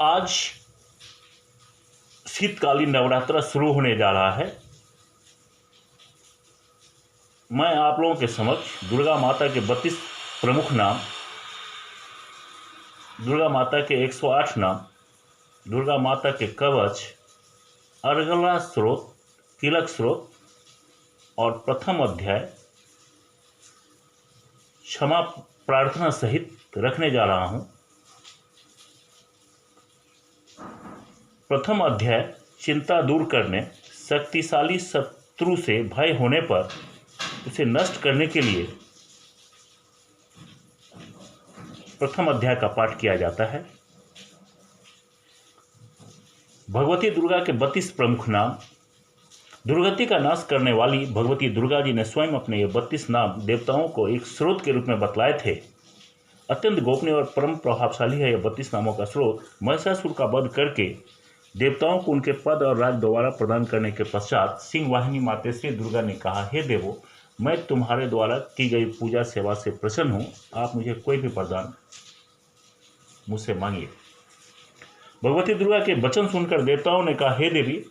आज शीतकालीन नवरात्र शुरू होने जा रहा है। मैं आप लोगों के समक्ष दुर्गा माता के 32 प्रमुख नाम, दुर्गा माता के 108 नाम, दुर्गा माता के कवच, अर्गला स्रोत, तिलक स्रोत और प्रथम अध्याय क्षमा प्रार्थना सहित रखने जा रहा हूं। प्रथम अध्याय चिंता दूर करने, शक्तिशाली शत्रु से भय होने पर उसे नष्ट करने के लिए प्रथम अध्याय का पाठ किया जाता है। भगवती दुर्गा के 32 प्रमुख नाम। दुर्गति का नाश करने वाली भगवती दुर्गा जी ने स्वयं अपने ये 32 नाम देवताओं को एक स्रोत के रूप में बतलाए थे। अत्यंत गोपनीय और परम प्रभावशाली है यह 32 नामों का स्रोत। महिषासुर का वध करके देवताओं को उनके पद और राज दोबारा प्रदान करने के पश्चात सिंह वाहिनी मातेश्री दुर्गा ने कहा, हे देवो, मैं तुम्हारे द्वारा की गई पूजा सेवा से प्रसन्न हूँ। आप मुझे कोई भी वरदान मुझसे मांगिए। भगवती दुर्गा के वचन सुनकर देवताओं ने कहा, हे देवी,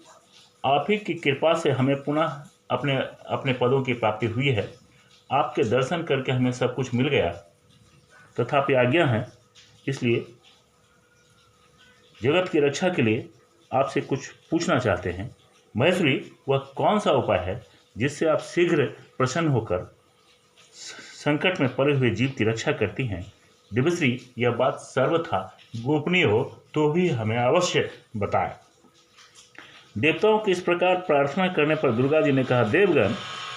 आप ही की कृपा से हमें पुनः अपने पदों की प्राप्ति हुई है। आपके दर्शन करके हमें सब कुछ मिल गया, तथापि आज्ञा है, इसलिए जगत की रक्षा के लिए आपसे कुछ पूछना चाहते हैं। महेश्वरी, वह कौन सा उपाय है जिससे आप शीघ्र प्रसन्न होकर संकट में पड़े हुए जीव की रक्षा करती हैं? दिव्यश्री, यह बात सर्वथा गोपनीय हो तो भी हमें अवश्य बताएं। देवताओं की इस प्रकार प्रार्थना करने पर दुर्गा जी ने कहा, देवगण,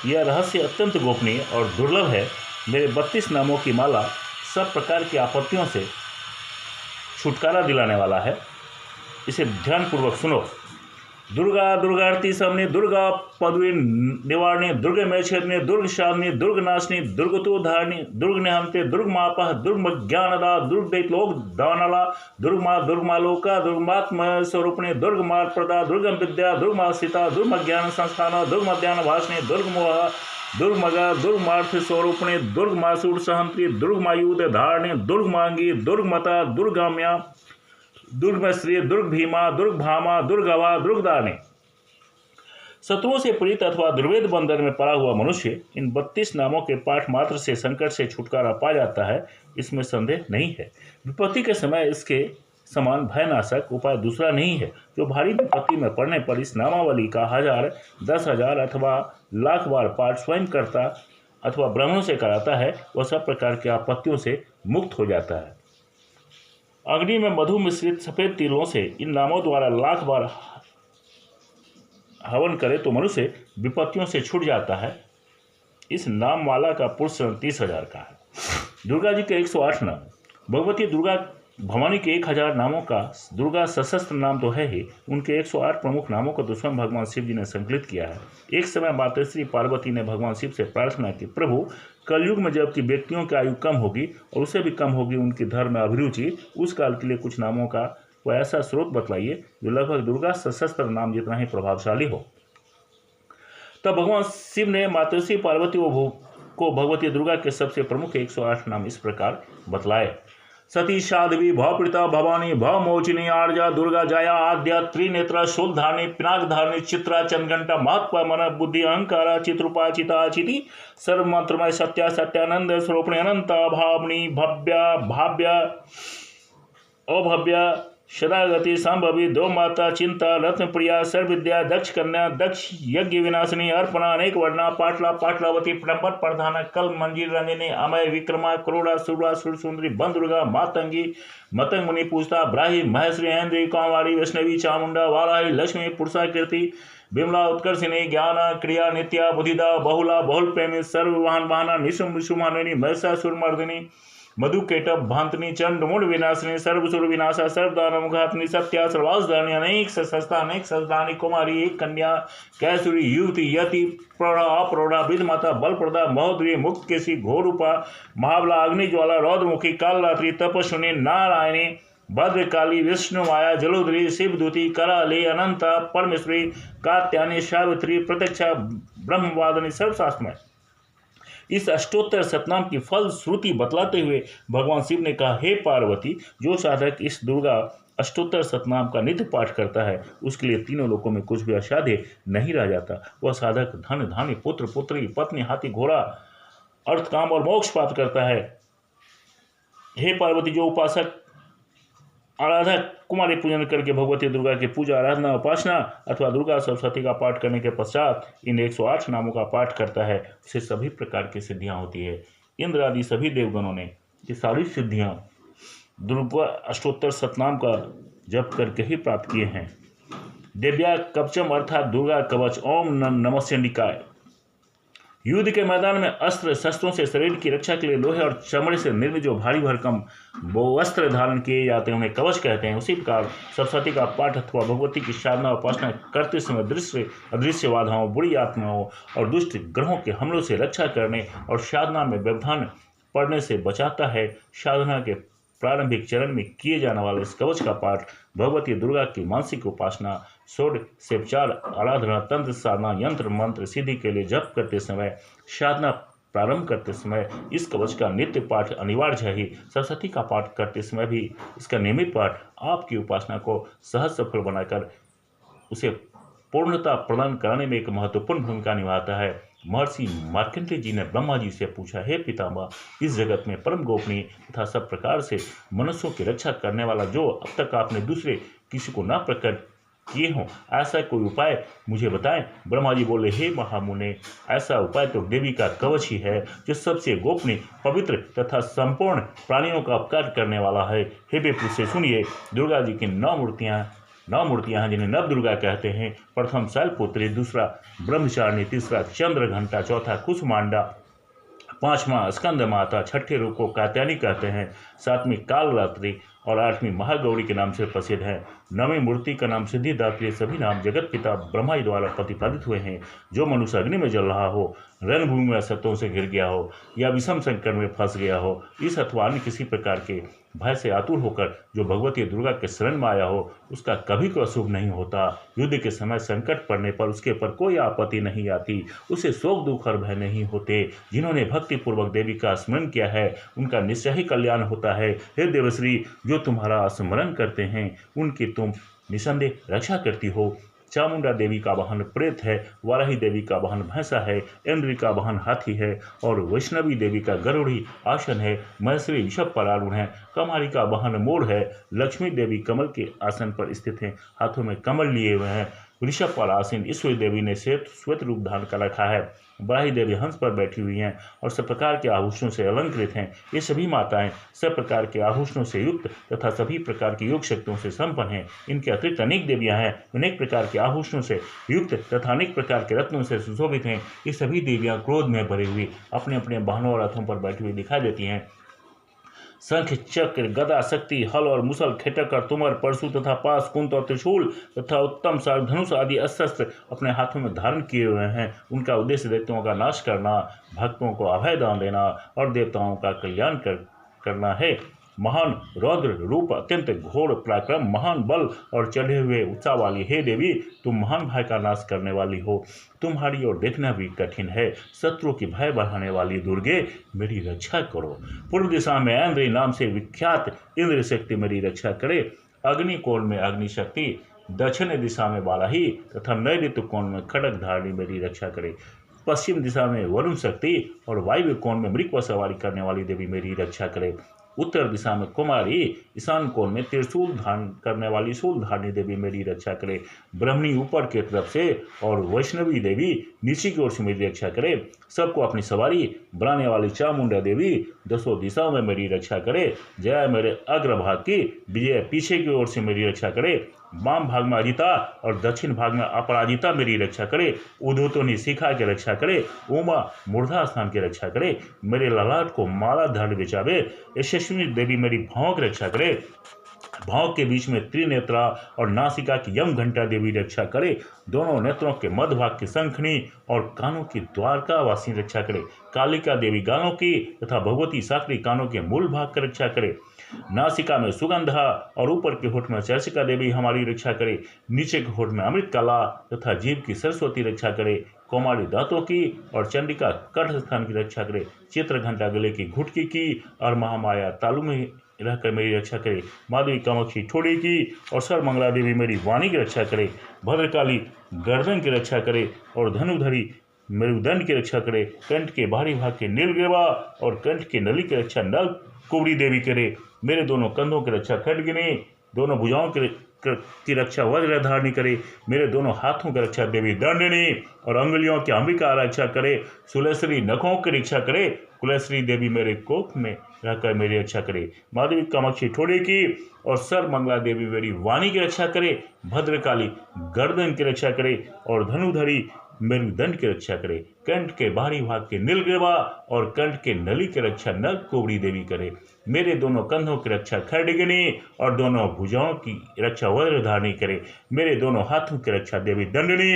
यह रहस्य अत्यंत गोपनीय और दुर्लभ है। मेरे 32 नामों की माला सब प्रकार की आपत्तियों से छुटकारा दिलाने वाला है। इसे ध्यानपूर्वक सुनो। दुर्गा दुर्गार्ति समनी, दुर्गा पदवी निवारणी, दुर्ग मेच्छेदनी, दुर्ग शालिनी, दुर्ग नाशनी, दुर्गतोधारणी, दुर्ग निहंते, दुर्ग मापह, दुर्ग ज्ञानदा, दुर्ग दैतलोक दानला, दुर्गमालोका, दुर्गात्म स्वरूपिणी, दुर्ग मार प्रदा, दुर्गम विद्या, दुर्ग सीता, दुर्ग ज्ञान संस्थान, दुर्ग मध्यान भाषणी, दुर्ग मोह, दुर्ग मगा, दुर्ग मार्थ स्वरूपिणी, दुर्ग मासूर सहंत्री, दुर्ग मायुध धारणी, दुर्ग मांगी, दुर्ग मता, दुर्गाम्या, दुर्ग श्री, दुर्ग भीमा, दुर्ग भामा, दुर्गवा, दुर्गदानी। शत्रुओं से पीड़ित अथवा दुर्वेद बंधन में पड़ा हुआ मनुष्य इन 32 नामों के पाठ मात्र से संकट से छुटकारा पा जाता है, इसमें संदेह नहीं है। विपत्ति के समय इसके समान भयनाशक उपाय दूसरा नहीं है। जो भारी विपत्ति में पड़ने पर इस नामावली का 1000, 10,000 अथवा लाख बार पाठ स्वयं करता अथवा ब्राह्मणों से कराता है, वह सब प्रकार की आपत्तियों से मुक्त हो जाता है। अग्नि में मधु मिश्रित सफेद तिलों से इन नामों द्वारा लाख बार हवन करे तो मनुष्य विपत्तियों से छूट जाता है। इस नाममाला का पुरुष 30,000 का है। दुर्गा जी के 108 नाम। भगवती दुर्गा भवानी के 1000 नामों का दुर्गा सशस्त्र नाम तो है ही, उनके 108 प्रमुख नामों को तो स्वयं भगवान शिव जी ने संकलित किया है। एक समय माताश्री पार्वती ने भगवान शिव से प्रार्थना की, प्रभु, कलयुग में जबकि व्यक्तियों की आयु कम होगी और उससे भी कम होगी उनकी धर्म में अभिरुचि, उस काल के लिए कुछ नामों का कोई ऐसा स्रोत बतलाइए जो लगभग दुर्गा सशस्त्र नाम जितना ही प्रभावशाली हो। तब भगवान शिव ने माताश्री पार्वती को भगवती दुर्गा के सबसे प्रमुख 108 नाम इस प्रकार बतलाए। सती साध्वी भवप्रीता भवानी भवमोचिनी आर्जा दुर्गा जया आद्या त्रिनेत्रा शूलधारणी पिनाकधारणी चित्रा चंद्रघंटा महत्व मन बुद्धि अहंकारा चित्रूपा चिता चिति सर्वमंत्रमय सत्या सत्यानंद स्वरूपिणी अनंता भावनी भव्या भाव्या अभव्या सदागति संभवी दो माता चिंता रत्न प्रिया सर्वविद्या दक्ष कन्या दक्ष यज्ञ विनाशिनी अर्पणा अनेक वर्णा पाटला पाटलावती प्रंपट प्रधान कल मंजिल रंजनी अमय विक्रमा क्रोड़ा सुरा सुर सुंदरी बंद दुर्गा मातंगी मतंग मुनि पूजता ब्राही महेश्वरी ऐन्द्री कांवाड़ी वैष्णवी चामुंडा वाराही लक्ष्मी पुरुषा कीर्ति विमला उत्कर्षिणी ज्ञान क्रिया नित्या बुधिदा बहुला बहुल प्रेमी सर्ववाहन वाहना निशुम विशुमानिनी महिषासुर मर्दिनी मधुकेटभ भांतनी चंड मूल विनाशिनी सर्वसुर विनाशा सर्वदानमुघातनी सत्या सर्वासदानी अनेक सस्ता अनेक सस्दानी कुमारी एक कन्या कैसुरी युवती यति प्रौढ़ा अप्रौढ़ा विधमाता बलप्रदा महोदरी मुक्त केसी घोरूपा महाबला अग्निज्वाला रौद्रमुखी कालरात्रि तपस्विनी नारायणी भद्रकाली विष्णु माया जलोदरी शिवदूती कराली अनंता परमेश्वरी कात्यायनी सावित्री प्रत्यक्षा ब्रह्मवादिनी सर्वशास्त्रमय इस अष्टोत्तर सतनाम की फल श्रुति बतलाते हुए भगवान शिव ने कहा, हे पार्वती, जो साधक इस दुर्गा अष्टोत्तर सतनाम का नित्य पाठ करता है उसके लिए तीनों लोकों में कुछ भी असाध्य नहीं रह जाता। वह साधक धन धान्य पुत्र पुत्री पत्नी हाथी घोड़ा अर्थ काम और मोक्ष प्राप्त करता है। हे पार्वती, जो उपासक आराधक कुमारी पूजन करके भगवती दुर्गा की पूजा आराधना उपासना अथवा दुर्गा सप्तशती का पाठ करने के पश्चात इन 108 नामों का पाठ करता है उसे सभी प्रकार की सिद्धियां होती है। इंद्र आदि सभी देवगणों ने ये सारी सिद्धियां दुर्गा अष्टोत्तर सतनाम का जप करके ही प्राप्त किए हैं। देव्या कवचम अर्थात दुर्गा कवच ओम नमस्य निकाय। युद्ध के मैदान में अस्त्र शस्त्रों से शरीर की रक्षा के लिए लोहे और चमड़े से निर्मित जो भारी भरकम वो वस्त्र धारण किए जाते हैं उन्हें कवच कहते हैं। उसी प्रकार सप्तशती का पाठ अथवा भगवती की साधना उपासना करते समय दृश्य अदृश्य बाधाओं बुरी आत्माओं और दुष्ट ग्रहों के हमलों से रक्षा करने और साधना में व्यवधान पड़ने से बचाता है। साधना के प्रारंभिक चरण में किए जाने वाले इस कवच का पाठ भगवती दुर्गा की मानसिक उपासना षोड़ सेवचार आराधना तंत्र साधना यंत्र मंत्र सिद्धि के लिए जप करते समय साधना प्रारंभ करते समय इस कवच का नित्य पाठ अनिवार्य है ही। सप्तशती का पाठ करते समय भी इसका नियमित पाठ आपकी उपासना को सहज सफल बनाकर उसे पूर्णता प्रदान कराने में एक महत्वपूर्ण भूमिका निभाता है। महर्षि मार्कंडेय जी ने ब्रह्मा जी से पूछा, हे पितामह, इस जगत में परम गोपनीय तथा सब प्रकार से मनुष्यों की रक्षा करने वाला जो अब तक आपने दूसरे किसी को न प्रकट किए हों ऐसा कोई उपाय मुझे बताएं। ब्रह्मा जी बोले, हे महामुने, ऐसा उपाय तो देवी का कवच ही है जो सबसे गोपनीय पवित्र तथा संपूर्ण प्राणियों का उपकार करने वाला है। हे बेपुरुष से सुनिए, दुर्गा जी की 9 मूर्तियां हैं जिन्हें नव दुर्गा कहते हैं। प्रथम शैलपुत्री, दूसरा ब्रह्मचारिणी, तीसरा चंद्र घंटा, चौथा कुसुमांडा, 5वां स्कंद माता, छठे रूप को कात्यायनी कहते हैं, 7वीं कालरात्रि और 8वीं महागौरी के नाम से प्रसिद्ध है। 9वीं मूर्ति का नाम सिद्धिदात्री। सभी नाम जगत पिता ब्रह्मा जी द्वारा प्रतिपादित हुए हैं। जो मनुष्य अग्नि में जल रहा हो, रणभूमि में असत्यों से घिर गया हो या विषम संकट में फंस गया हो, इस अथवा अन्य किसी प्रकार के भय से आतुर होकर जो भगवती दुर्गा के शरण में आया हो उसका कभी कोई अशुभ नहीं होता। युद्ध के समय संकट पड़ने पर उसके पर कोई आपत्ति नहीं आती, उसे शोक दुख और भय नहीं होते। जिन्होंने भक्ति पूर्वक देवी का स्मरण किया है उनका निश्चय ही कल्याण होता है। हे देवश्री, जो तुम्हारा स्मरण करते हैं उनकी तुम निसंदेह रक्षा करती हो। चामुंडा देवी का वाहन प्रेत है, वाराही देवी का वाहन भैंसा है, इंद्र का वाहन हाथी है और वैष्णवी देवी का गरुड़ी आसन है। महेश्वरी ऋषभ पर आरूढ़ है, कमारी का वाहन मोर है। लक्ष्मी देवी कमल के आसन पर स्थित हैं, हाथों में कमल लिए हुए हैं। ऋषभ पर आसीन ईश्वरी देवी ने श्वेत रूप धारण कर रखा है। बराही देवी हंस पर बैठी हुई हैं और सब प्रकार के आभूषणों से अलंकृत हैं। ये सभी माताएं सब प्रकार के आभूषणों से युक्त तथा सभी प्रकार की योग शक्तियों से संपन्न हैं। इनके अतिरिक्त अनेक देवियां हैं, अनेक प्रकार के आभूषणों से युक्त तथा अनेक प्रकार के रत्नों से सुशोभित हैं। ये सभी देवियां क्रोध में भरी हुई अपने अपने वाहनों और रथों पर बैठी हुई दिखाई देती हैं। शंख चक्र गदा शक्ति हल और मुसल खेटक और तुमर परशु तथा पास कुंत और त्रिशूल तथा उत्तम साग धनुष आदि अस्त्र अपने हाथों में धारण किए हुए हैं। उनका उद्देश्य दैत्यों का नाश करना, भक्तों को अभय दान देना और देवताओं का कल्याण करना है। महान रौद्र रूप, अत्यंत घोर पराक्रम, महान बल और चढ़े हुए उत्साह वाली हे देवी, तुम महान भय का नाश करने वाली हो। तुम्हारी ओर देखना भी कठिन है। शत्रु की भय बढ़ाने वाली दुर्गे, मेरी रक्षा करो। पूर्व दिशा में ऐन्द्री नाम से विख्यात इंद्र शक्ति मेरी रक्षा करे। अग्निकोण में अग्नि शक्ति, दक्षिण दिशा में वाराही तथा नैऋत्य कोण में खड्ग धारिणी मेरी रक्षा करे। पश्चिम दिशा में वरुण शक्ति और वायव्य कोण में मृग पर सवारी करने वाली देवी मेरी रक्षा करे। उत्तर दिशा में कुमारी, ईशान कोण में त्रिशूल धारण करने वाली शूलधारिणी देवी मेरी रक्षा करे। ब्रह्मणी ऊपर की तरफ से और वैष्णवी देवी नीचे की ओर से मेरी रक्षा करे। सबको अपनी सवारी बनाने वाली चामुंडा देवी दसों दिशाओं में मेरी रक्षा करे। जया मेरे अग्रभाग की, विजय पीछे की ओर से मेरी रक्षा करे। वाम भाग में अजिता और दक्षिण भाग में अपराजिता मेरी रक्षा करे। उद्धोतनी शिखा की रक्षा करे। उमा मूर्धा स्थान की रक्षा करे। मेरे ललाट को माला धारण बिछावे। यशस्विनी देवी मेरी भावों की रक्षा करे। भाव के बीच में त्रिनेत्रा और नासिका की यम घंटा देवी रक्षा करे। दोनों नेत्रों के मध्य भाग की शंखनी और कानों की द्वारका वासी रक्षा करे। कालिका देवी गानों की तथा भगवती साकरी कानों के मूल भाग की रक्षा करे। नासिका में सुगंधा और ऊपर के होठ में चर्चिका देवी हमारी रक्षा करे। नीचे के होठ में अमृत कला तथा जीभ की सरस्वती रक्षा करे। कोमाली दांतों की और चंडिका कंठ स्थान की रक्षा करे। चित्र घंटा गले की घुटकी की और महामाया तालु में रहकर मेरी रक्षा करे। माधवी कामाक्षी ठोड़ी की और सर्वमंगला देवी मेरी वाणी की रक्षा करे। भद्रकाली गर्दन की रक्षा करे और धनुधरी मेरुदंड की रक्षा करे। कंठ के बाहरी भाग के नीलग्रीवा और कंठ के नली की रक्षा नल कुबड़ी देवी करे। मेरे दोनों कंधों की रक्षा खड्गिनी, दोनों भुजाओं की रक्षा वज्रधारणी करे। मेरे दोनों हाथों की रक्षा देवी दंडिनी और अंगुलियों की अंबिका रक्षा करे। सुलेश्वरी नखों की रक्षा करे। कुलेश्वरी देवी मेरे कोख में रहकर मेरी रक्षा करे। माधवी कामाक्षी ठोड़ी की और सर्वमंगला देवी मेरी वाणी की रक्षा करे। भद्रकाली गर्दन की रक्षा करे और धनुधरी मेरुदंड की रक्षा करे। कंठ के बाहरी भाग के नीलग्रीवा और कंठ के नली की रक्षा नल कुबड़ी देवी करे। मेरे दोनों कंधों की रक्षा खड्गिनी और दोनों भुजाओं की रक्षा वज्रधारणी करे। मेरे दोनों हाथों की रक्षा देवी दंडिनी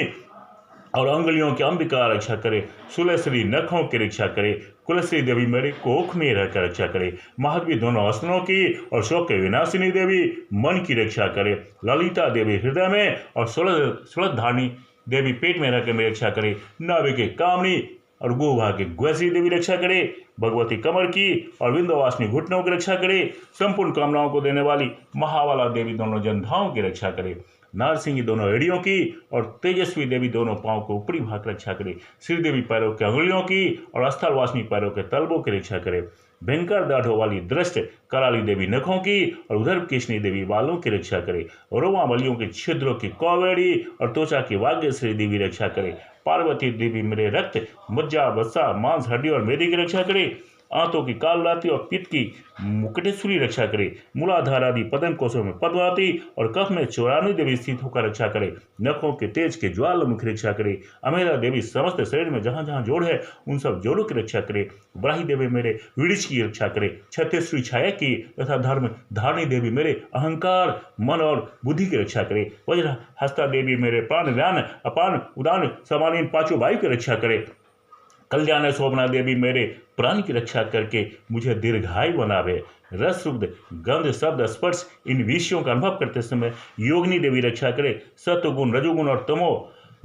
और अंगुलियों की अंबिका रक्षा करे। सुलेश्वरी नखों की रक्षा करे। कुलश्री देवी मेरे कोख में रहकर रक्षा करे। माधवी दोनों स्तनों की और शोक के विनाशिनी देवी मन की रक्षा करे। ललिता देवी हृदय में और सुलधारणी देवी पेट में रहकर मेरी रक्षा करे। नाभि के कामनी और गुहा के ग्वैसी देवी रक्षा करे। भगवती कमर की और विंध्यवासिनी घुटनों की रक्षा करे। संपूर्ण कामनाओं को देने वाली महावाला देवी दोनों जंघाओं की रक्षा करे। नारसिंही दोनों एड़ियों की और तेजस्वी देवी दोनों पांव को ऊपरी भाग रक्षा करे। श्रीदेवी पैरों के अंगुलियों की और स्थलवासिनी पैरों के तलबों की रक्षा करे। भयंकर दाढ़ों वाली दृष्ट कराली देवी नखों की और उधर कृष्णी देवी बालों की रक्षा करे। रोमावलियों के छिद्रों की कौवेड़ी और त्वचा की वाग्यश्री देवी रक्षा करे। पार्वती देवी मेरे रक्त मज्जा वसा मांस हड्डी और मेदी की रक्षा करे। आंतों की कालरात्रि और पित्त की मुकुटेश्वरी रक्षा करे। मूलाधार आदि पदम कोशों में पद्मावती और कफ में चौरानवी देवी स्थित होकर रक्षा करे। नखों के तेज के ज्वालामुखी रक्षा करे। अमेरा देवी समस्त शरीर में जहां जहां जोड़ है उन सब जोड़ों की रक्षा करे। ब्राही देवी मेरे विड़िच की रक्षा करे। छत्तीसवीं छाया की तथा धर्म धारणी देवी मेरे अहंकार मन और बुद्धि की रक्षा करे। वज्र हस्ता देवी मेरे प्राण व्यान अपान उदान समानीन पांचों वायु की रक्षा करे। कल्याण शोभना देवी मेरे प्राण की रक्षा करके मुझे दीर्घायु बनावे। रस रुग्ध गंध शब्द स्पर्श इन विषयों का अनुभव करते समय योगिनी देवी रक्षा करे। सत्वगुण रजोगुण और तमो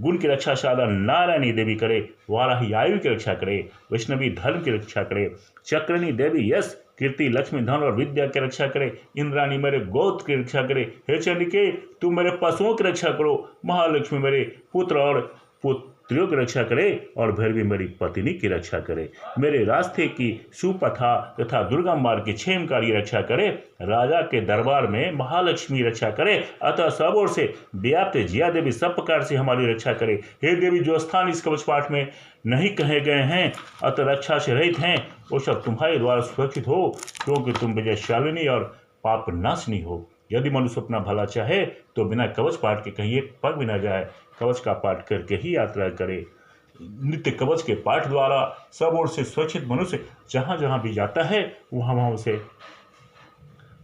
गुण की रक्षा शारदा नारायणी देवी करे। वाराही आयु की रक्षा करे। वैष्णवी धर्म की रक्षा करे। चक्रनी देवी यश कीर्ति लक्ष्मी धन और विद्या की रक्षा करे। इंद्राणी मेरे गोत्र की रक्षा करे। हे चंडिके तुम मेरे पशुओं की रक्षा करो। महालक्ष्मी मेरे पुत्र और पुत्रियों की रक्षा करे और भैरवी मेरी पत्नी की रक्षा करे। मेरे रास्ते की सुपथा तथा दुर्गा मार्ग की क्षेमकारी रक्षा करे। राजा के दरबार में महालक्ष्मी रक्षा करे। अतः सब ओर से व्याप्त जिया देवी सब प्रकार से हमारी रक्षा करे। हे देवी जो स्थान इस कवच पाठ में नहीं कहे गए हैं अतः रक्षा से रहित हैं वो सब तुम्हारे द्वारा सुरक्षित हो, क्योंकि तुम विजयशालिनी और पाप नाशनी हो। यदि मनुष्य अपना भला चाहे तो बिना कवच पाठ के कहीं एक पग भी न जाए। कवच का पाठ करके ही यात्रा करे। नित्य कवच के पाठ द्वारा सब ओर से सुरक्षित मनुष्य जहां जहां भी जाता है वहां वहां उसे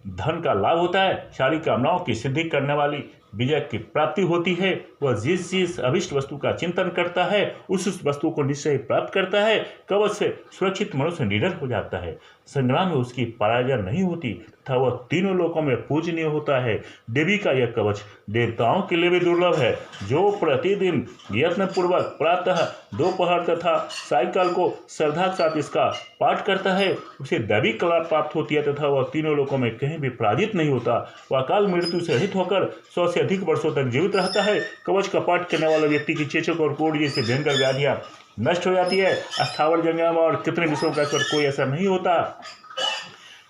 धन का लाभ होता है। सारी कामनाओं की सिद्धि करने वाली विजय की प्राप्ति होती है। वह जिस अभिष्ट वस्तु का चिंतन करता है उस वस्तु को निश्चय प्राप्त करता है। कवच से सुरक्षित मनुष्य निडर हो जाता है। संग्राम में उसकी पराजय नहीं होती तथा वह तीनों लोकों में पूजनीय होता है। देवी का यह कवच देवताओं के लिए भी दुर्लभ है। जो प्रतिदिन यत्न पूर्वक प्रातः दोपहर तथा सायकाल को श्रद्धा के साथ इसका पाठ करता है उसे दैविक कला प्राप्त होती है तथा वह तीनों लोकों में कहीं भी पराजित नहीं होता। वह अकाल मृत्यु से रहित होकर 100 से अधिक वर्षों तक जीवित रहता है। कवच का पाठ करने वाला व्यक्ति की चेचक और कोढ़ जैसे भयंकर व्याधियां नष्ट हो जाती है। अस्थावर जंगम और कितने विषयों का इस पर कोई असर नहीं होता।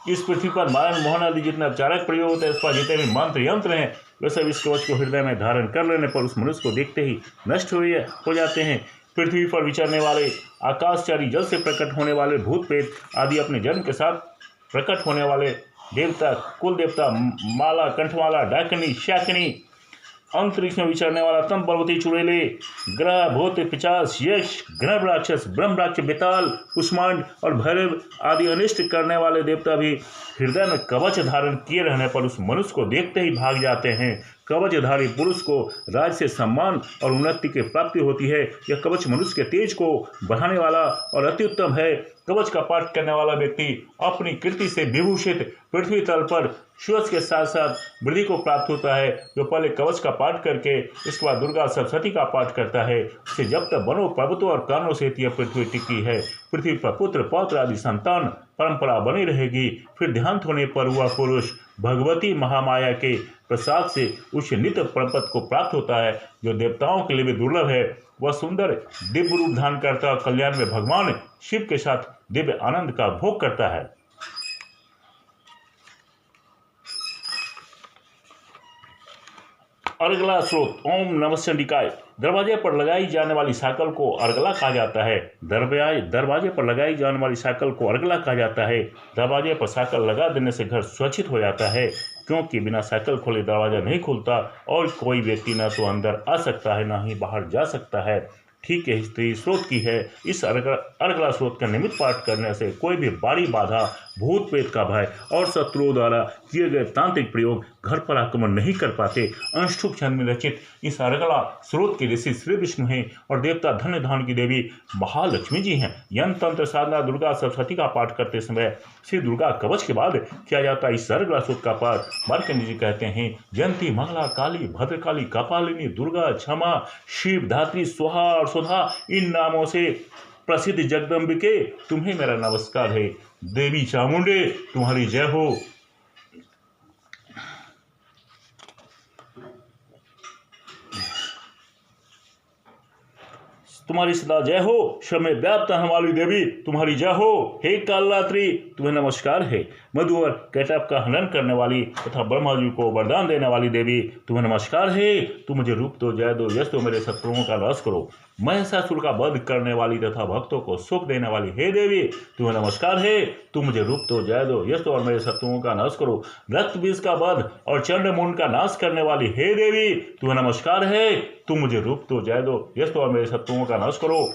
इस पृथ्वी पर मारन मोहन आदि जितना उपचारक प्रयोग होता है इस पर जितने भी मंत्र यंत्र हैं वे सब इस कवच को हृदय में धारण कर लेने पर उस मनुष्य को देखते ही नष्ट हो जाते हैं। पृथ्वी पर विचरने वाले आकाशचारी जल से प्रकट होने वाले भूत प्रेत आदि अपने जन्म के साथ प्रकट होने वाले देवता कुल देवता माला कंठमाला डाकिनी शाकिनी अंतरिक्ष में विचरने वाला तम पर्वती चुड़ैले ग्रह भूत पिचास यश ग्रह राक्षस ब्रह्म राक्षस बेताल कुष्मांड और भैरव आदि अनिष्ट करने वाले देवता भी हृदय में कवच धारण किए रहने पर उस मनुष्य को देखते ही भाग जाते हैं। कवचधारी पुरुष को राज से सम्मान और उन्नति की प्राप्ति होती है। यह कवच मनुष्य के तेज को बढ़ाने वाला और अति उत्तम है। कवच का पाठ करने वाला व्यक्ति अपनी कीर्ति से विभूषित पृथ्वी तल पर सुयश के साथ साथ वृद्धि को प्राप्त होता है। जो पहले कवच का पाठ करके इसके बाद दुर्गा सप्तशती का पाठ करता है, उसे जब तक वनों पर्वतों और कानों से यह पृथ्वी टिकी है, पृथ्वी पर पुत्र पौत्र आदि संतान परंपरा बनी रहेगी। फिर देहांत होने पर वह पुरुष भगवती महामाया के प्रसाद से उस नित्य परमपद को प्राप्त होता है, जो देवताओं के लिए भी दुर्लभ है। वह सुंदर दिव्य रूप धारण करता है, कल्याण में भगवान शिव के साथ दिव्य आनंद का भोग करता है। अर्गला स्रोत। ओम नमः चंडिकाय। दरवाजे पर लगाई जाने वाली साकल को अर्गला कहा जाता है। दरवाजे पर लगाई जाने वाली साकल को अर्गला कहा जाता है। दरवाजे पर साकल लगा देने से घर सुरक्षित हो जाता है, क्योंकि बिना साकल खोले दरवाजा नहीं खुलता और कोई व्यक्ति न तो अंदर आ सकता है न ही बाहर जा सकता है। ठीक है, स्त्री स्रोत की है। इस अर्गला स्रोत का नियमित पाठ करने से कोई भी बाड़ी बाधा, भूत प्रेत का भय और शत्रुओं द्वारा किए गए तांत्रिक प्रयोग घर पर आक्रमण नहीं कर पाते। अनुष्ठुप छंद में रचित इस अर्गला स्रोत के ऋषि श्री विष्णु हैं और देवता धन्य धान की देवी महालक्ष्मी जी हैं। यंत्र तंत्र साधना दुर्गा सप्तशती का पाठ करते समय श्री दुर्गा कवच के बाद किया जाता है इस अर्गला स्रोत का पाठ। मार्कंडेय जी कहते हैं, जयंती मंगला काली भद्रकाली कपालिनी दुर्गा क्षमा शिव धात्री स्वाहा और सुधा, इन नामों से प्रसिद्ध जगदम्बिके तुम्हें मेरा नमस्कार है। देवी चामुंडे तुम्हारी जय हो। तुम्हारी सदा जय हो। समय व्याप्त हमारी देवी तुम्हारी जय हो। हे कालरात्रि तुम्हें नमस्कार है। मधु और कैटअप का हनन करने वाली तथा ब्रह्मा जी को वरदान देने वाली देवी तुम्हें नमस्कार है। तुम मुझे रूप दो, जय दो, यश दो, मेरे शत्रुओं का नाश करो। महिषासुर का वध करने वाली तथा भक्तों को सुख देने वाली हे देवी तुम्हें नमस्कार है। तुम मुझे रूप दो, जय दो, यश दो और मेरे शत्रुओं का नाश करो। रक्त बीज का वध और चंड मुंड का नाश करने वाली हे देवी तुम्हें नमस्कार है। तुम मुझे रूप दो, जय दो, यश दो और मेरे शत्रुओं का नाश करो।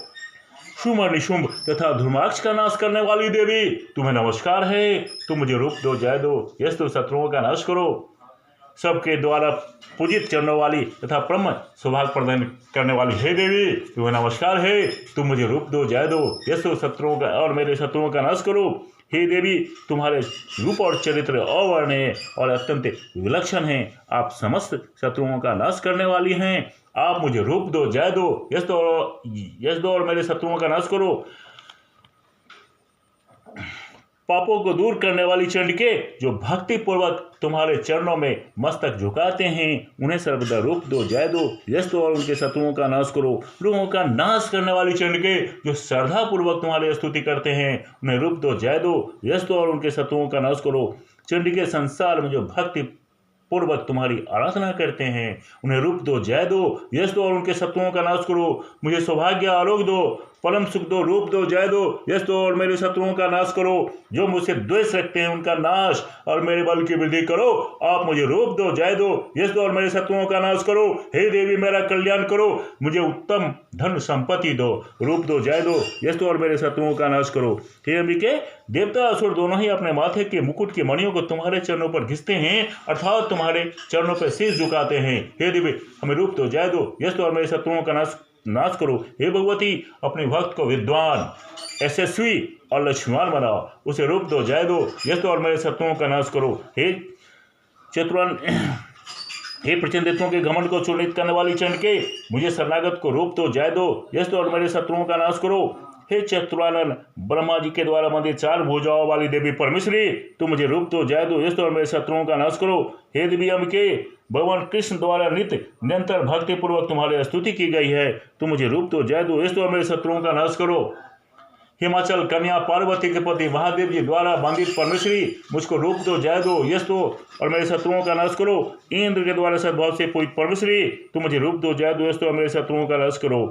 शुंभ और निशुंभ तथा धूम्राक्ष का नाश करने वाली देवी तुम्हें नमस्कार है। तुम मुझे रूप दो, जय दो, यश दो, शत्रुओं का नाश करो। सबके द्वारा पूजित चरणों वाली तथा ब्रह्म सौभाग्य प्रदान करने वाली हे देवी तुम्हें नमस्कार है। तुम मुझे रूप दो, जय दो, यश दो, शत्रुओं का और मेरे शत्रुओं का नाश करो। हे देवी तुम्हारे रूप और चरित्र अवर्णनीय और अत्यंत विलक्षण हैं। आप समस्त शत्रुओं का नाश करने वाली हैं। आप मुझे रूप दो, जय दो, यश दो और मेरे शत्रुओं का नाश करो। पापों को दूर करने वाली चंडिके जो भक्ति पूर्वक तुम्हारे चरणों में मस्तक झुकाते हैं, उन्हें सर्वदा रूप दो, जय दो, यश दो और उनके शत्रुओं का नाश करो। लोगों का नाश करने वाली चंडिके जो श्रद्धा पूर्वक तुम्हारी स्तुति करते हैं, उन्हें रूप दो, जय दो, यश दो और उनके शत्रुओं का नाश करो। चंडिके संसार में जो भक्ति पूर्वक तुम्हारी आराधना करते हैं, उन्हें रूप दो, जय दो, यश दो और उनके शत्रुओं का नाश करो। मुझे सौभाग्य आरोग्य दो, परम सुख दो, रूप दो, जय दो, यश दो और मेरे शत्रुओं का नाश करो। जो मुझसे द्वेष रखते हैं उनका नाश और मेरे बल की वृद्धि करो। आप मुझे रूप दो, जय दो, यश दो और मेरे शत्रुओं का नाश करो। हे देवी मेरा कल्याण करो। मुझे उत्तम धन संपत्ति दो, रूप दो, जय दो, यश दो और मेरे शत्रुओं का नाश करो। हे अंबिके, देवता असुर दोनों ही अपने माथे के मुकुट की मणियों को तुम्हारे चरणों पर घिसते हैं, अर्थात तुम्हारे चरणों पर शीश झुकाते हैं। हे देवी हमें रूप दो, जय दो, यश दो और मेरे शत्रुओं का नाश करो। हे भगवती अपने भक्त को विद्वान, यशस्वी और लक्ष्मण बनाओ। उसे रूप दो, जय दो, यश दो और मेरे शत्रुओं का नाश करो। हे चतुरान, हे प्रचंडितों के घमंड को चूर्णित करने वाली चंडिके, मुझे शरणागत को रूप दो, जय दो, यश दो और मेरे शत्रुओं का नाश करो। हे चतुरानन, ब्रह्मा जी के द्वारा मंदिर 4 भुजाओं वाली देवी परमेश्वरी, तुम मुझे रूप दो, जय दो, यश दो और मेरे शत्रुओं का नाश करो। हे देवी अंबिके, भगवान कृष्ण द्वारा निरंतर भक्ति पूर्वक तुम्हारी स्तुति की गई है। तुम मुझे रूप दो, जय दो, यश दो और मेरे शत्रुओं का नाश करो। हिमाचल कन्या पार्वती के पति महादेव जी द्वारा वंदित परमेश्वरी, मुझको रूप दो, जय दो, यश दो और मेरे शत्रुओं का नाश करो। इंद्र के द्वारा सद्भाव से पूजित परमेश्वरी, तुम मुझे रूप दो, जय दो, यश दो और मेरे शत्रुओं का नाश करो।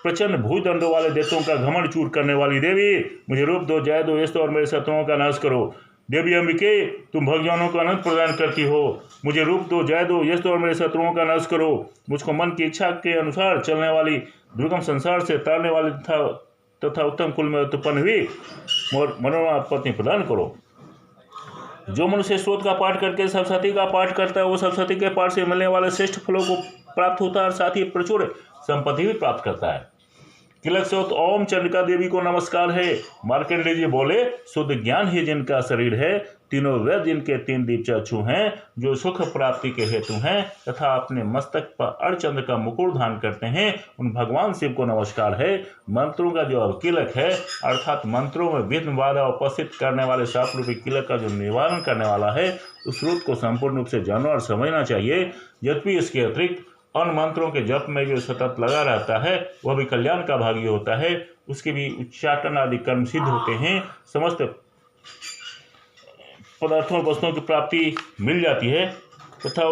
प्रचंड भूदंडों वाले देवताओं का घमंड चूर करने वाली देवी, मुझे रूप दो, जय दो, यश दो और मेरे शत्रुओं का नाश करो। देवी अंबिके, तुम भक्तजनों को आनंद प्रदान करती हो। मुझे रूप दो, जय दो, यश दो और मेरे शत्रुओं का नाश करो। मुझको मन की इच्छा के अनुसार चलने वाली दुर्गम संसार से तारने वाली तथा उत्तम कुल में उत्पन्न हुई मनोरम पत्नी प्रदान करो। जो मनुष्य स्रोत का पाठ करके सरस्वती का पाठ करता है वो सरस्वती के पाठ से मिलने वाले श्रेष्ठ फलों को प्राप्त होता है और साथ ही प्रचुर संपत्ति भी प्राप्त करता है। तिलक स्रोत ओम चंडिका देवी को नमस्कार है। मार्कंडेय जी बोले, शुद्ध ज्ञान ही जिनका शरीर है, तीनों वेद जिनके तीन दीप चक्षु हैं, जो सुख प्राप्ति के हेतु हैं तथा अपने मस्तक पर अर्धचंद्र का मुकुट धारण करते हैं, उन भगवान शिव को नमस्कार है। मंत्रों का जो अवकीलक है अर्थात मंत्रों में विघ्न बाधा उपस्थित करने वाले शाप रूपी कीलक का जो निवारण करने वाला है, उस रूप को संपूर्ण रूप से जानना और समझना चाहिए। यद्यपि इसके अतिरिक्त अन्य मंत्रों के जप में जो सतत लगा रहता है वह भी कल्याण का भागी होता है, उसके भी उच्चाटन आदि कर्म सिद्ध होते हैं, समस्त पदार्थों वस्तुओं की प्राप्ति मिल जाती है तथा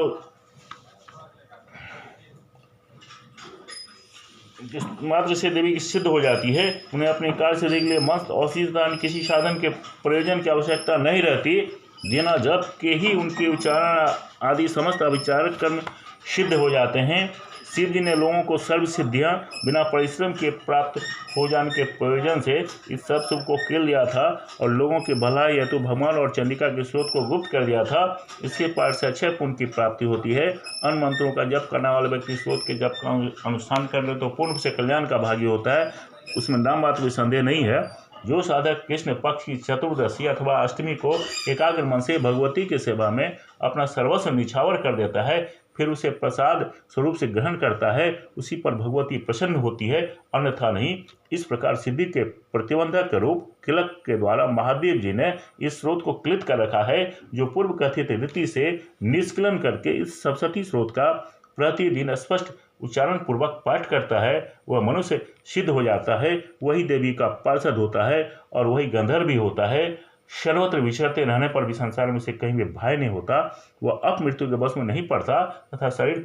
मात्र से देवी की सिद्ध हो जाती है। उन्हें अपने कार्य सिद्धि के लिए मस्त औषधि किसी साधन के प्रयोजन की आवश्यकता नहीं रहती। बिना जप के ही उनके उच्चारण आदि समस्त अविचारक कर्म सिद्ध हो जाते हैं। शिव जी ने लोगों को सर्व सिद्धियां बिना परिश्रम के प्राप्त हो जाने के प्रयोजन से इस सब शुभ को खेल दिया था और लोगों की भलाई हेतु भगवान और चंडिका के स्रोत को गुप्त कर दिया था। इसके पाठ से अच्छे पुण्य की प्राप्ति होती है। अन्य मंत्रों का जप करने वाले व्यक्ति स्रोत के जप का अनुष्ठान कर ले तो पूर्ण से कल्याण का भागी होता है, उसमें नाम बात भी संदेह नहीं है। जो साधक कृष्ण पक्ष की चतुर्दशी अथवा अष्टमी को एकाग्र मन से भगवती की सेवा में अपना सर्वस्व निछावर कर देता है, फिर उसे प्रसाद स्वरूप से ग्रहण करता है, उसी पर भगवती प्रसन्न होती है, अन्यथा नहीं। इस प्रकार सिद्धि के प्रतिबंधक रूप किलक के द्वारा महादेव जी ने इस स्रोत को क्लित कर रखा है। जो पूर्व कथित रीति से निष्कलन करके इस सप्तशती स्रोत का प्रतिदिन स्पष्ट उच्चारण पूर्वक पाठ करता है वह मनुष्य सिद्ध हो जाता है, वही देवी का पार्षद होता है और वही गंधर्व भी होता है। सर्वत्र विचरते रहने पर भी संसार में से कहीं भी भय नहीं होता, वह अपमृत्यु के बस में नहीं पड़ता तथा शरीर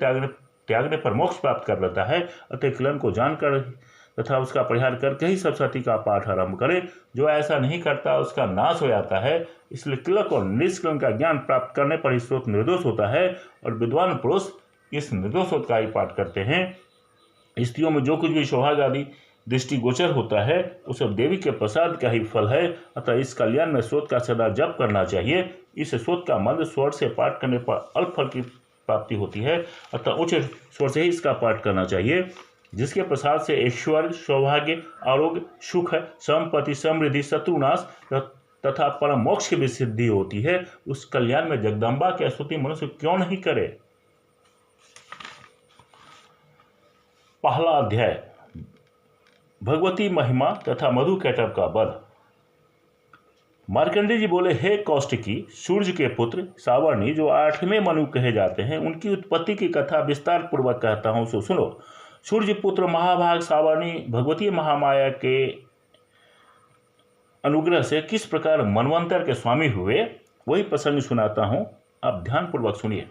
त्यागने पर मोक्ष प्राप्त कर लेता है। अतः किलन को जानकर तथा उसका परिहार करके ही सप्तशती का पाठ आरंभ करे। जो ऐसा नहीं करता उसका नाश हो जाता है। इसलिए किलक और निष्कलन का ज्ञान प्राप्त करने पर ही स्रोत निर्दोष होता है और विद्वान पुरुष इस निर्दोष स्रोत का ही पाठ करते हैं। स्त्रियों में जो कुछ भी सौभाग्य आदि दृष्टिगोचर होता है उस सब देवी के प्रसाद का ही फल है। अतः इस कल्याण में स्रोत का सदा जप करना चाहिए। इस स्रोत का मंद स्वर से पाठ करने पर अल्प फल की प्राप्ति होती है, अतः उच्च स्वर से ही इसका पाठ करना चाहिए, जिसके प्रसाद से ऐश्वर्य, सौभाग्य, आरोग्य, सुख, संपत्ति, समृद्धि, शत्रुनाश तथा परम मोक्ष की भी सिद्धि होती है। उस कल्याण में जगदम्बा की स्तुति मनुष्य क्यों नहीं करे। पहला अध्याय भगवती महिमा तथा मधु कैटव का वध। मार्कंडेय जी बोले, हे कौशिकी, सूर्य के पुत्र सावर्णी जो 8वें मनु कहे जाते हैं, उनकी उत्पत्ति की कथा विस्तार पूर्वक कहता हूं, सो सुनो। सूर्य पुत्र महाभाग सावर्णी भगवती महामाया के अनुग्रह से किस प्रकार मनवंतर के स्वामी हुए वही प्रसंग सुनाता हूं, आप ध्यान पूर्वक सुनिए।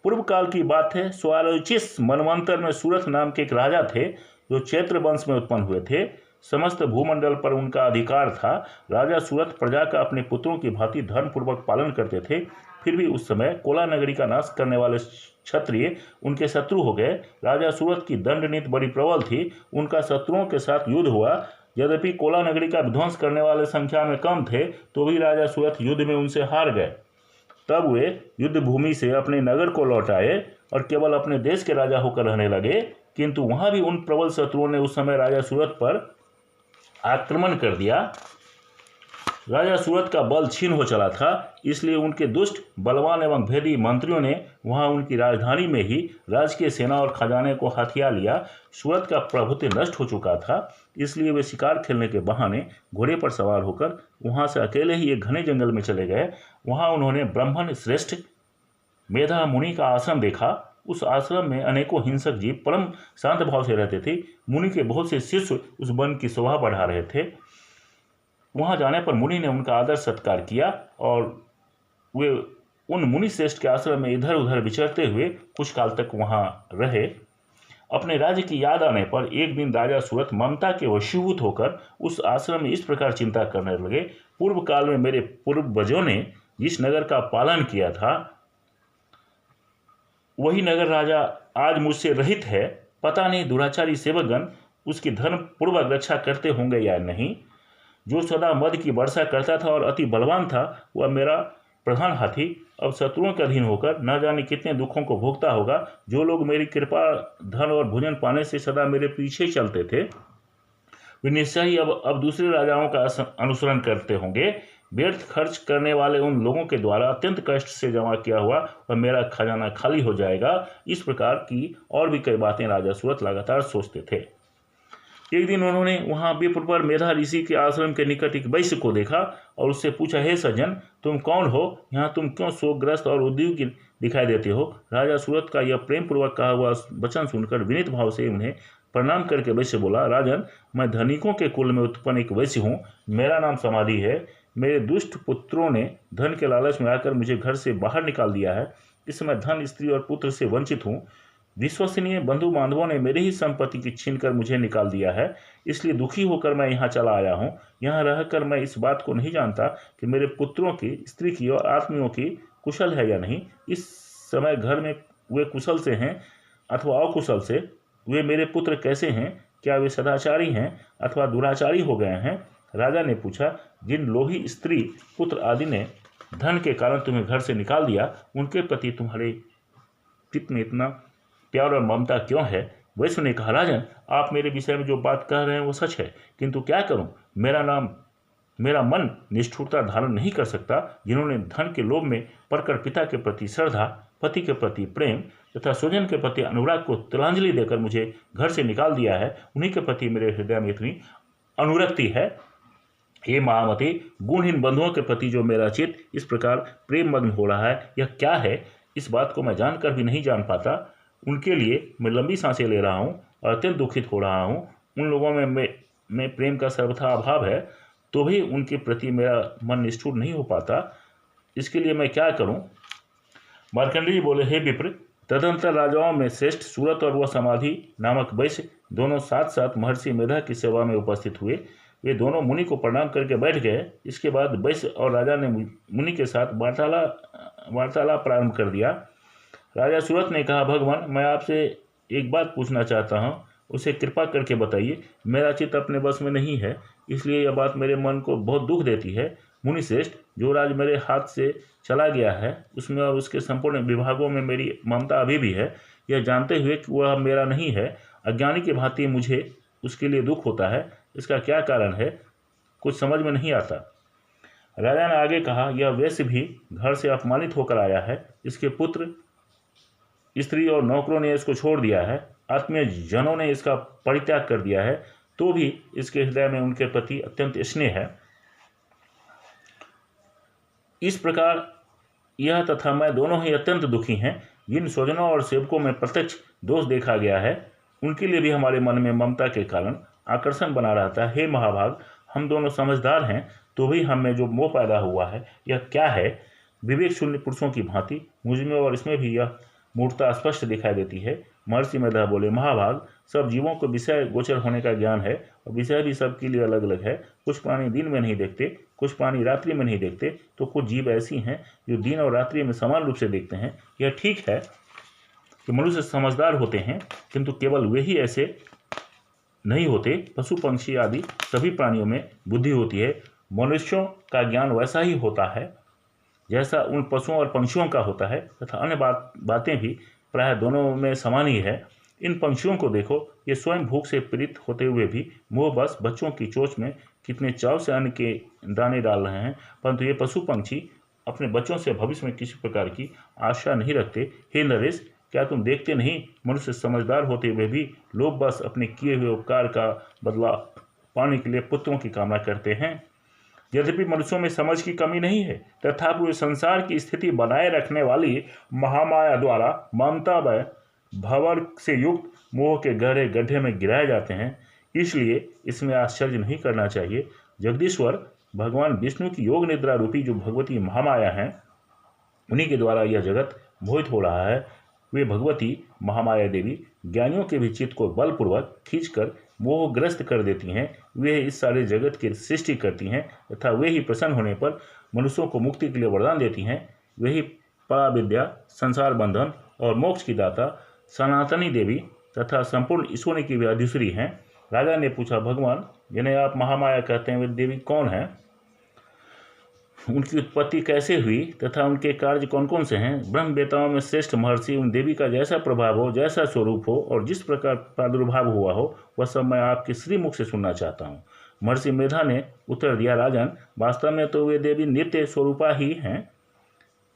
पूर्व काल की बात है। 44 मनवंतर में सूरथ नाम के एक राजा थे जो चैत्र वंश में उत्पन्न हुए थे। समस्त भूमंडल पर उनका अधिकार था। राजा सूरथ प्रजा का अपने पुत्रों की भांति धर्मपूर्वक पालन करते थे। फिर भी उस समय कोला नगरी का नाश करने वाले क्षत्रिय उनके शत्रु हो गए। राजा सूरथ की दंड नीति बड़ी प्रबल थी। उनका शत्रुओं के साथ युद्ध हुआ। यद्यपि कोला नगरी का विध्वंस करने वाले संख्या में कम थे तो भी राजा सूरथ युद्ध में उनसे हार गए। तब वे युद्ध भूमि से अपने नगर को लौट आए और केवल अपने देश के राजा होकर रहने लगे। किंतु वहां भी उन प्रबल शत्रुओं ने उस समय राजा सूरथ पर आक्रमण कर दिया। राजा सूरथ का बल क्षीण हो चला था, इसलिए उनके दुष्ट, बलवान एवं भेदी मंत्रियों ने वहां उनकी राजधानी में ही राजकीय सेना और खजाने को हथिया लिया। सूरथ का प्रभुत्व नष्ट हो चुका था, इसलिए वे शिकार खेलने के बहाने घोड़े पर सवार होकर वहां से अकेले ही एक घने जंगल में चले गए। वहां उन्होंने ब्राह्मण श्रेष्ठ मेधा मुनि का आश्रम देखा। उस आश्रम में अनेकों हिंसक जीव परम शांत भाव से रहते थे। मुनि के बहुत से शिष्य उस वन की शोभा बढ़ा रहे थे। वहां जाने पर मुनि ने उनका आदर सत्कार किया और वे उन मुनि श्रेष्ठ के आश्रम में इधर उधर विचरते हुए कुछ काल तक वहां रहे। अपने राज्य की याद आने पर एक दिन राजा सूरथ ममता के वशीभूत होकर उस आश्रम में इस प्रकार चिंता करने लगे, पूर्व काल में मेरे पूर्वजों ने जिस नगर का पालन किया था वही नगर राजा आज मुझसे रहित है। पता नहीं दुराचारी सेवकगण उसकी धर्म पूर्वक रक्षा करते होंगे या नहीं। जो सदा मद की वर्षा करता था और अति बलवान था वह मेरा प्रधान हाथी अब शत्रुओं के अधीन होकर न जाने कितने दुखों को भोगता होगा। जो लोग मेरी कृपा, धन और भोजन पाने से सदा मेरे पीछे चलते थे, वे निश्चय ही अब दूसरे राजाओं का अनुसरण करते होंगे। व्यर्थ खर्च करने वाले उन लोगों के द्वारा अत्यंत कष्ट से जमा किया हुआ और मेरा खजाना खाली हो जाएगा। इस प्रकार की और भी कई बातें राजा सूरत लगातार सोचते थे। एक दिन उन्होंने वहां विप्र पर मेधा ऋषि के आश्रम के निकट एक वैश्य को देखा और उससे पूछा, हे सज्जन, तुम कौन हो? यहाँ तुम क्यों शोकग्रस्त और उद्विग्न दिखाई देते हो? राजा सूरत का यह प्रेम पूर्वक कहा हुआ वचन सुनकर विनीत भाव से उन्हें प्रणाम करके वैश्य बोला, राजन, मैं धनिकों के कुल में उत्पन्न एक वैश्य हूँ। मेरा नाम समाधि है। मेरे दुष्ट पुत्रों ने धन के लालच में आकर मुझे घर से बाहर निकाल दिया है। इस समय धन, स्त्री और पुत्र से वंचित हूँ। विश्वसनीय बंधु बांधवों ने मेरी ही संपत्ति की छीन कर मुझे निकाल दिया है। इसलिए दुखी होकर मैं यहाँ चला आया हूँ। यहाँ रहकर मैं इस बात को नहीं जानता कि मेरे पुत्रों की, स्त्री की और आत्मियों की कुशल है या नहीं। इस समय घर में वे कुशल से हैं अथवा अकुशल से? वे मेरे पुत्र कैसे हैं? क्या वे सदाचारी हैं अथवा दुराचारी हो गए हैं? राजा ने पूछा, जिन लोभी स्त्री, पुत्र आदि ने धन के कारण तुम्हें घर से निकाल दिया, उनके प्रति तुम्हारे चित्त में इतना प्यार और ममता क्यों है? वैश्य ने कहा, राजन, आप मेरे विषय में जो बात कह रहे हैं वो सच है, किंतु क्या करूं? मेरा मन निष्ठुरता धारण नहीं कर सकता। जिन्होंने धन के लोभ में पड़कर पिता के प्रति श्रद्धा, पति के प्रति प्रेम तथा स्वजन के प्रति अनुराग को तिलांजलि देकर मुझे घर से निकाल दिया है, उन्हीं के प्रति मेरे हृदय में इतनी अनुरक्ति है। हे महामते, गुणहीन बंधुओं के प्रति जो मेरा चित्त इस प्रकार प्रेम मग्न हो रहा है, यह क्या है? इस बात को मैं जानकर भी नहीं जान पाता। उनके लिए मैं लंबी सांसें ले रहा हूँ और अत्यंत दुखित हो रहा हूँ। उन लोगों में मैं प्रेम का सर्वथा अभाव है, तो भी उनके प्रति मेरा मन निष्ठुर नहीं हो पाता। इसके लिए मैं क्या करूँ? मार्कंडेय जी बोले, हे विप्र, तदंतर राजाओं में श्रेष्ठ सूरत और वह समाधि नामक वैश्य दोनों साथ साथ महर्षि मेधा की सेवा में उपस्थित हुए। वे दोनों मुनि को प्रणाम करके बैठ गए। इसके बाद वैश्य और राजा ने मुनि के साथ वार्तालाप प्रारंभ कर दिया। राजा सूरत ने कहा, भगवान, मैं आपसे एक बात पूछना चाहता हूँ, उसे कृपा करके बताइए। मेरा चित्त अपने बस में नहीं है, इसलिए यह बात मेरे मन को बहुत दुख देती है। मुनि श्रेष्ठ, जो राज मेरे हाथ से चला गया है, उसमें और उसके संपूर्ण विभागों में मेरी ममता अभी भी है। यह जानते हुए कि वह मेरा नहीं है, अज्ञानी की भांति मुझे उसके लिए दुख होता है। इसका क्या कारण है? कुछ समझ में नहीं आता। राजा ने आगे कहा, यह वैश्य भी घर से अपमानित होकर आया है। इसके पुत्र, स्त्री और नौकरों ने इसको छोड़ दिया है। आत्मीय जनों ने इसका परित्याग कर दिया है, तो भी इसके हृदय में उनके प्रति अत्यंत स्नेह है। इस प्रकार यह तथा मैं दोनों ही अत्यंत दुखी हैं। जिन स्वजनों और सेवकों में प्रत्यक्ष दोष देखा गया है, उनके लिए भी हमारे मन में ममता के कारण आकर्षण बना रहता है। हे महाभाग, हम दोनों समझदार हैं, तो भी हम में जो मोह पैदा हुआ है, यह क्या है? विवेक शून्य पुरुषों की भांति मुझ में और इसमें भी यह मूर्खता स्पष्ट दिखाई देती है। महर्षि मेधा बोले, महाभाग, सब जीवों को विषय गोचर होने का ज्ञान है और विषय भी सबके लिए अलग अलग है। कुछ प्राणी दिन में नहीं देखते, कुछ प्राणी रात्रि में नहीं देखते, तो कुछ जीव ऐसी हैं जो दिन और रात्रि में समान रूप से देखते हैं। यह ठीक है कि मनुष्य समझदार होते हैं, किंतु केवल वे ही ऐसे नहीं होते। पशु पक्षी आदि सभी प्राणियों में बुद्धि होती है। मनुष्यों का ज्ञान वैसा ही होता है जैसा उन पशुओं और पंछियों का होता है, तथा अन्य बातें भी प्रायः दोनों में समान ही है। इन पंछियों को देखो, ये स्वयं भूख से पीड़ित होते हुए भी मोहवश बच्चों की चोंच में कितने चाव से अन्न के दाने डाल रहे हैं, परंतु ये पशु पंछी अपने बच्चों से भविष्य में किसी प्रकार की आशा नहीं रखते। हे नरेश, क्या तुम देखते नहीं, मनुष्य समझदार होते हुए भी लोग बस अपने किए हुए उपकार का बदला पाने के लिए पुत्रों की कामना करते हैं। यद्यपि मनुष्यों में समझ की कमी नहीं है, तथापि वे संसार की स्थिति बनाए रखने वाली महामाया द्वारा ममता व भंवर से युक्त मोह के गहरे गड्ढे में गिराए जाते हैं। इसलिए इसमें आश्चर्य नहीं करना चाहिए। जगदीश्वर भगवान विष्णु की योग निद्रा रूपी जो भगवती महामाया हैं, उन्हीं के द्वारा यह जगत मोहित हो रहा है। वे भगवती महामाया देवी ज्ञानियों के भी चित्त को बलपूर्वक खींचकर मोहग्रस्त कर देती हैं। वे इस सारे जगत की सृष्टि करती हैं तथा वे ही प्रसन्न होने पर मनुष्यों को मुक्ति के लिए वरदान देती हैं। वे ही पराविद्या, संसार बंधन और मोक्ष की दाता सनातनी देवी तथा संपूर्ण ईश्वरी की भी अधिश्वरी हैं। राजा ने पूछा, भगवान, जिन्हें आप महामाया कहते हैं, वे देवी कौन हैं? उनकी उत्पत्ति कैसे हुई तथा उनके कार्य कौन कौन से हैं, ब्रह्म वेताओं में श्रेष्ठ महर्षि उन देवी का जैसा प्रभाव हो, जैसा स्वरूप हो और जिस प्रकार प्रादुर्भाव हुआ हो, वह सब मैं आपके श्रीमुख से सुनना चाहता हूँ। महर्षि मेधा ने उत्तर दिया, राजन, वास्तव में तो वे देवी नित्य स्वरूपा ही हैं।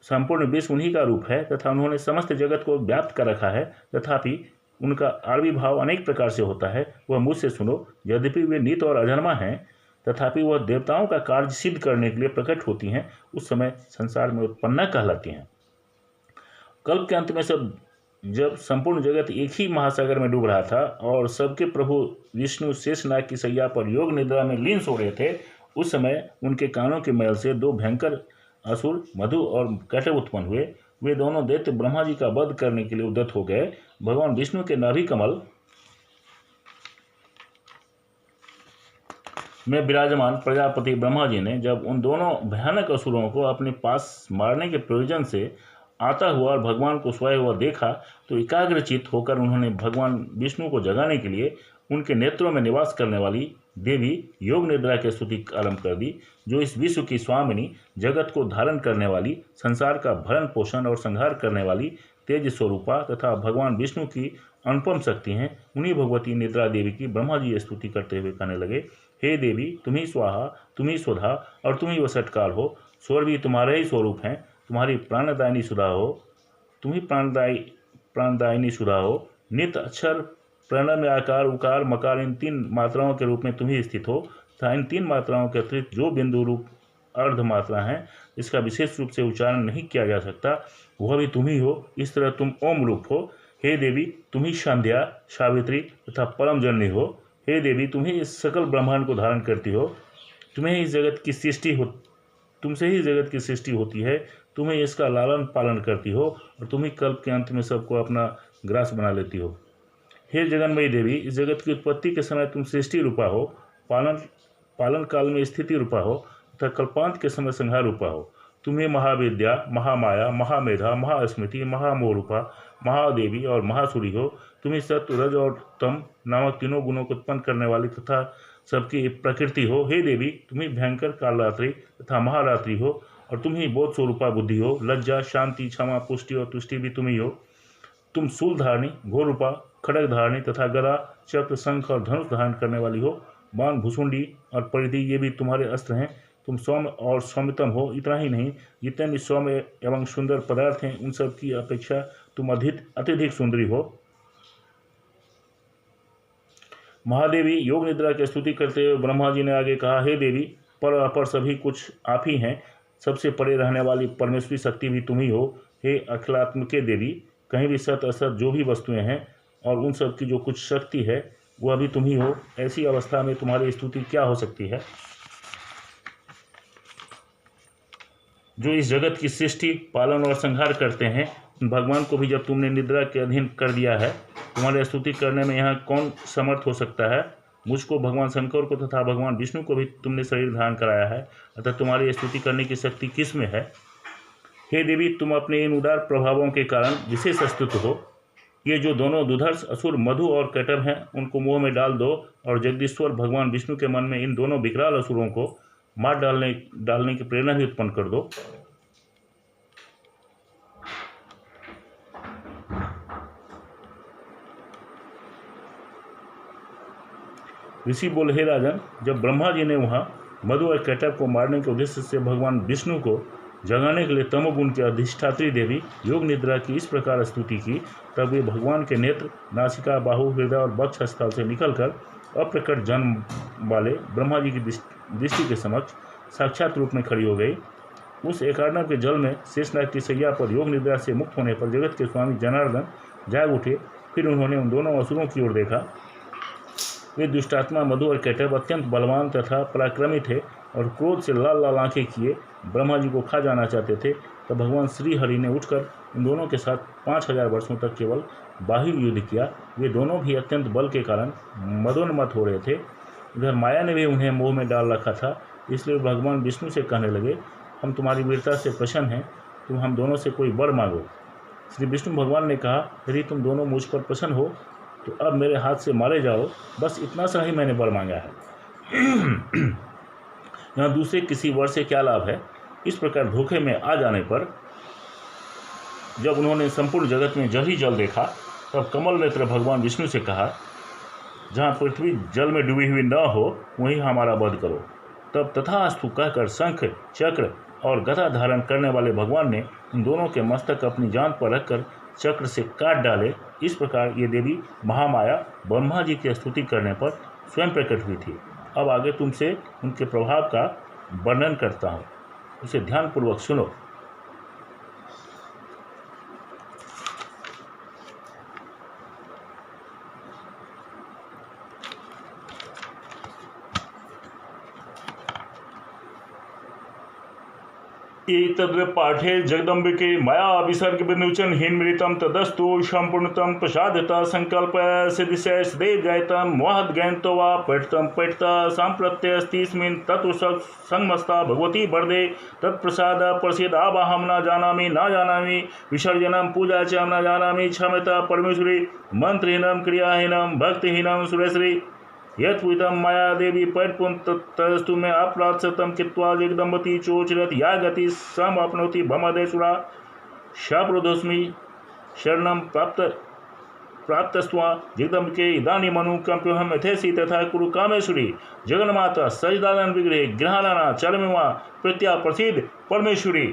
संपूर्ण विश्व उन्हीं का रूप है तथा उन्होंने समस्त जगत को व्याप्त कर रखा है। तथापि उनका आविर्भाव अनेक प्रकार से होता है। वह मुझसे सुनो, यद्यपि वे नित और अधर्मा हैं, तथापि वह देवताओं का कार्य सिद्ध करने के लिए प्रकट होती हैं। उस समय संसार में उत्पन्ना कहलाती हैं। कल्प के अंत में जब संपूर्ण जगत एक ही महासागर में डूब रहा था और सबके प्रभु विष्णु शेषनाग की सैया पर योग निद्रा में लीन सो रहे थे, उस समय उनके कानों के मैल से दो भयंकर असुर मधु और कैटव उत्पन्न हुए। वे दोनों दैत्य ब्रह्मा जी का वध करने के लिए उद्यत हो गए। भगवान विष्णु के नाभि कमल में विराजमान प्रजापति ब्रह्मा जी ने जब उन दोनों भयानक असुरों को अपने पास मारने के प्रयोजन से आता हुआ और भगवान को सोया हुआ देखा, तो एकाग्रचित होकर उन्होंने भगवान विष्णु को जगाने के लिए उनके नेत्रों में निवास करने वाली देवी योग निद्रा की स्तुति आरंभ कर दी, जो इस विश्व की स्वामिनी, जगत को धारण करने वाली, संसार का भरण पोषण और संहार करने वाली तेज स्वरूपा तथा भगवान विष्णु की अनुपम शक्ति हैं। उन्हीं भगवती निद्रा देवी की ब्रह्मा जी स्तुति करते हुए कहने लगे, हे देवी, तुम ही स्वाहा, तुम ही स्वधा और तुम ही वसटकाल हो। स्वर भी तुम्हारे ही स्वरूप हैं। तुम्हारी प्राणदायिनी सुधा हो, तुम ही प्राणदायिनी सुधा हो। नित्य अक्षर, प्रणव में आकार, उकार, मकार, इन तीन मात्राओं के रूप में तुम ही स्थित हो तथा इन तीन मात्राओं के अतिरिक्त जो बिंदु रूप अर्ध मात्रा है, इसका विशेष रूप से उच्चारण नहीं किया जा सकता, वह भी तुम ही हो। इस तरह तुम ओम रूप हो। हे देवी, तुम ही संध्या, सावित्री तथा परम जननी हो। हे देवी, तुम ही इस सकल ब्रह्मांड को धारण करती हो। तुम्हें इस जगत की सृष्टि हो तुमसे ही जगत की सृष्टि होती है। तुम्हें इसका लालन पालन करती हो और तुम ही कल्प के अंत में सबको अपना ग्रास बना लेती हो। हे जगन्मयी देवी, इस जगत की उत्पत्ति के समय तुम सृष्टि रूपा हो, पालन काल में स्थिति रूपा हो तथा कल्पांत के समय संहार रूपा हो। तुम्हें महाविद्या, महामाया, महामेधा, महास्मृति, महामोह रूपा, महादेवी और महासुरी हो। तुम्हें सत्व, रज और तम नामक तीनों गुणों को उत्पन्न करने वाली तथा सबकी प्रकृति हो। हे देवी, तुम्हें भयंकर कालरात्रि तथा महारात्रि हो और तुम ही बोध स्वरूपा बुद्धि हो। लज्जा, शांति, क्षमा, पुष्टि और तुष्टि भी तुम ही हो। तुम शूल धारणी, घोर रूपा, खड़ग धारणी तथा गदा, चक्र, शंख और धनुष धारण करने वाली हो। बाण, भुसुंडी और परिधि ये भी तुम्हारे अस्त्र हैं। तुम सौम्य और सौम्यतम हो। इतना ही नहीं, जितने भी सौम्य एवं सुंदर पदार्थ हैं, उन सब की अपेक्षा तुम अत्यधिक सुंदरी हो। महादेवी योग निद्रा की स्तुति करते हुए ब्रह्मा जी ने आगे कहा, हे देवी, पर अपर सभी कुछ आप ही हैं। सबसे परे रहने वाली परमेश्वरी शक्ति भी तुम ही हो। हे अखिलात्मके देवी, कहीं भी सत असत जो भी वस्तुएं हैं और उन सब की जो कुछ शक्ति है, वह भी तुम ही हो। ऐसी अवस्था में तुम्हारी स्तुति क्या हो सकती है, जो इस जगत की सृष्टि, पालन और संहार करते हैं। भगवान को भी जब तुमने निद्रा के अधीन कर दिया है, तुम्हारी स्तुति करने में यहाँ कौन समर्थ हो सकता है। मुझको, भगवान शंकर को तथा भगवान विष्णु को भी तुमने शरीर धारण कराया है, अतः तुम्हारी स्तुति करने की शक्ति किस में है। हे देवी, तुम अपने इन उदार प्रभावों के कारण विशेष स्तुत हो। ये जो दोनों दुधर्ष असुर मधु और कैटव हैं, उनको मोह में डाल दो और जगदीश्वर भगवान विष्णु के मन में इन दोनों विकराल असुरों को मार डालने की प्रेरणा भी उत्पन्न कर दो। ऋषि बोले, हे राजन, जब ब्रह्मा जी ने वहाँ मधु और कैटव को मारने के उद्देश्य से भगवान विष्णु को जगाने के लिए तमोगुण की अधिष्ठात्री देवी योग निद्रा की इस प्रकार स्तुति की, तब वे भगवान के नेत्र, नासिका, बाहु, हृदय और वक्ष स्थल से निकलकर अप्रकट जन्म वाले ब्रह्मा जी की दृष्टि के समक्ष साक्षात रूप में खड़ी हो गई। उस एकार्णव के जल में शेषनाग की सैया पर योग निद्रा से मुक्त होने पर जगत के स्वामी जनार्दन जाग उठे। फिर उन्होंने उन दोनों असुरों की ओर देखा। वे दुष्टात्मा मधु और कैटव अत्यंत बलवान तथा पराक्रमी थे और क्रोध से लाल लाल आंखें किए ब्रह्मा जी को खा जाना चाहते थे। तब भगवान श्री हरि ने उठकर उन दोनों के साथ 5000 वर्षों तक केवल बाह्य युद्ध किया। वे दोनों भी अत्यंत बल के कारण मदोन्मत्त हो रहे थे। इधर माया ने भी उन्हें मोह में डाल रखा था, इसलिए भगवान विष्णु से कहने लगे, हम तुम्हारी वीरता से प्रसन्न हैं, तुम हम दोनों से कोई वर मांगो। श्री विष्णु भगवान ने कहा, यदि तुम दोनों मुझ पर प्रसन्न हो तो अब मेरे हाथ से मारे जाओ, बस इतना सा ही मैंने वर मांगा है। यहाँ दूसरे किसी वर से क्या लाभ है। इस प्रकार धोखे में आ जाने पर जब उन्होंने संपूर्ण जगत में जल ही जल देखा, तब कमल नेत्र भगवान विष्णु से कहा, जहाँ पृथ्वी जल में डूबी हुई न हो वहीं हमारा वध करो। तब तथास्तु कहकर शंख, चक्र और गदा धारण करने वाले भगवान ने उन दोनों के मस्तक अपनी जान पर रखकर चक्र से काट डाले। इस प्रकार ये देवी महामाया ब्रह्मा जी की स्तुति करने पर स्वयं प्रकट हुई थी। अब आगे तुमसे उनके प्रभाव का वर्णन करता हूँ, उसे ध्यानपूर्वक सुनो। एतद्पाठे जगदम्बिके मया विसर्ग विनुचन हिन्मृतं तदस्तु सम्पूर्णतं प्रसादता संकल्प सिद्धिशय सदैव जायतं महद्ज्ञानतो वा पठितं पठिता साम्प्रत्यस्तिस्मिन् तत्तु संमस्ता भगवती वरदे तत्प्रसाद प्रसीदावाहं न जानामि विसर्जनं पूजा च न जानामि क्षमता परमेश्वरी मंत्रहीनं क्रियाहीनं भक्तिहीनं सुरेश्वरी यत्विदं माया देवी परिपुंतस्तु में अप्राप्तम कित्वा जगदम्बती चोचरत या गति समाप्नोति भमदेशुरा शाप्रोधस्मि शरणं प्राप्तस्त्वा जगदम्बिके इदानीमनुकंप्योहम यथेसि तथा कुरु कामेश्वरी जगन्माता सजदानन विग्रहे गृहाणा चलमेवा प्रत्या प्रसिद्ध परमेश्वरी।